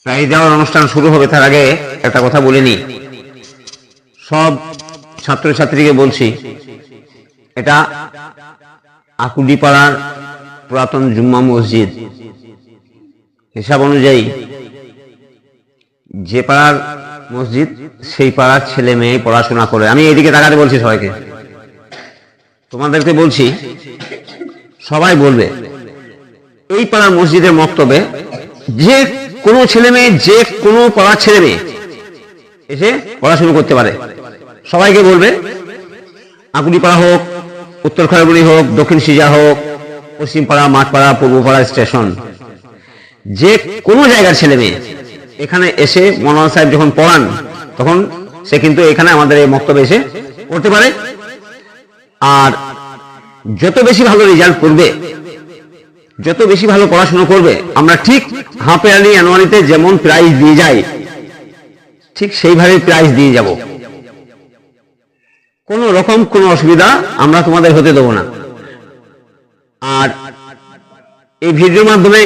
Prize দেওয়ার অনুষ্ঠান শুরু হবে তার আগে একটা কথা বলে নি। সব ছাত্রছাত্রীকে বলছি, এটা আকুডিপাড়ার পুরাতন জুম্মা মসজিদ। হিসাব অনুযায়ী যে পাড়ার মসজিদ সেই পাড়ার ছেলে মেয়ে পড়াশোনা করে। আমি এইদিকে তাকাতে বলছি সবাইকে, তোমাদেরকে বলছি, সবাই বলবে এই পাড়ার মসজিদের মক্তবে যে কোনো ছেলে মেয়ে, যে কোনো পাড়ার ছেলে মেয়ে এসে পড়াশোনা করতে পারে। সবাইকে বলবে, আকুডিপাড়া হোক, উত্তর খয়রবুড়ি হোক, দক্ষিণ সিজা হোক, পশ্চিমপাড়া, মাঠপাড়া, পূর্বপাড়া স্টেশন, যে কোনো জায়গার ছেলে মেয়ে এখানে এসে মৌলানা সাহেব যখন পড়ান তখন সে কিন্তু এখানে আমাদের এই মক্তবে এসে পড়তে পারে। আর যত বেশি ভালো রেজাল্ট করবে, যত বেশি ভালো পড়াশোনা করবে, আমরা ঠিক হাফ ইয়ারলি অ্যানুয়ালিতে যেমন প্রাইজ দিয়ে যাই ঠিক সেইভাবে প্রাইজ দিয়ে যাব। কোন রকম কোনো অসুবিধা আমরা তোমাদের হতে দেবো না। আর এই ভিডিওর মাধ্যমে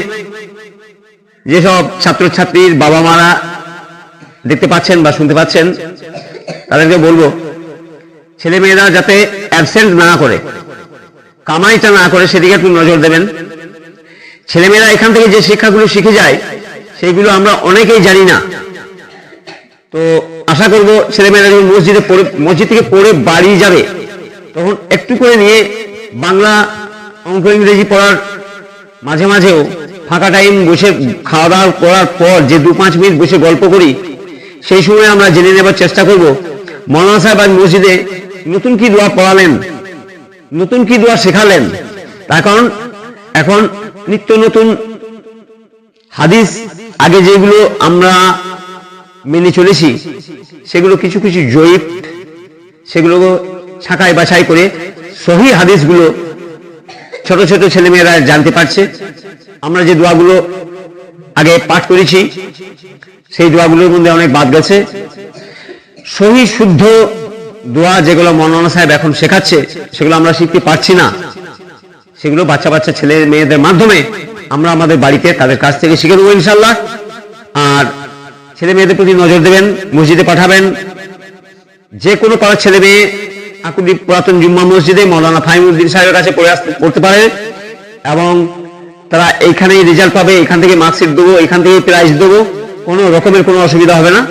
যেসব ছাত্রছাত্রীর বাবা মারা দেখতে পাচ্ছেন বা শুনতে পাচ্ছেন, তাদেরকে বলবো ছেলে মেয়েরা যাতে অ্যাবসেন্ট না করে, কামাইটা না করে, সেদিকে একটু নজর দেবেন। ছেলেমেয়েরা এখান থেকে যে শিক্ষাগুলো শিখে যায় সেইগুলো আমরা অনেকেই জানি না। তো আশা করব ছেলেমেয়েরা যখন মসজিদ থেকে পড়ে বাড়ি যাবে তখন একটু করে নিয়ে বাংলা, অঙ্ক, ইংরেজি পড়ার মাঝে মাঝেও ফাঁকা টাইম বসে খাওয়া দাওয়া করার পর যে 2-5 মিনিট বসে গল্প করি, সেই সময় আমরা জেনে নেবার চেষ্টা করব মৌলানা সাহেব আজ মসজিদে নতুন কি দোয়া পড়ালেন, নতুন কি দোয়া শেখালেন। তার কারণ এখন নিত্য নতুন হাদিস, আগে যেগুলো আমরা মেনে চলেছি সেগুলো কিছু কিছু জয়ীফ, সেগুলো ছাঁকাই বাছাই করে সহি হাদিসগুলো ছোট ছোট ছেলেমেয়েরা জানতে পারছে। আমরা যে দোয়াগুলো আগে পাঠ করেছি সেই দোয়াগুলোর মধ্যে অনেক বাদ গেছে। সহি শুদ্ধ দোয়া যেগুলো মৌলানা সাহেব এখন শেখাচ্ছে সেগুলো আমরা শিখতে পারছি না। সেগুলো বাচ্চা বাচ্চা ছেলে মেয়েদের মাধ্যমে আমরা আমাদের বাড়িতে তাদের কাছ থেকে শিখে দেবো ইনশাল্লাহ। আর ছেলে মেয়েদের প্রতি নজর দেবেন, মসজিদে পাঠাবেন। যে কোনো পাড়ার ছেলে মেয়ে আকুডি পুরাতন জুম্মা মসজিদে মৌলানা ফাহিমউদ্দিন সাহেবের কাছে পড়তে পারে এবং তারা এইখানেই রেজাল্ট পাবে, এখান থেকে মার্কশিট দেবো, এখান থেকে প্রাইজ দেবো, কোনো রকমের কোনো অসুবিধা হবে না।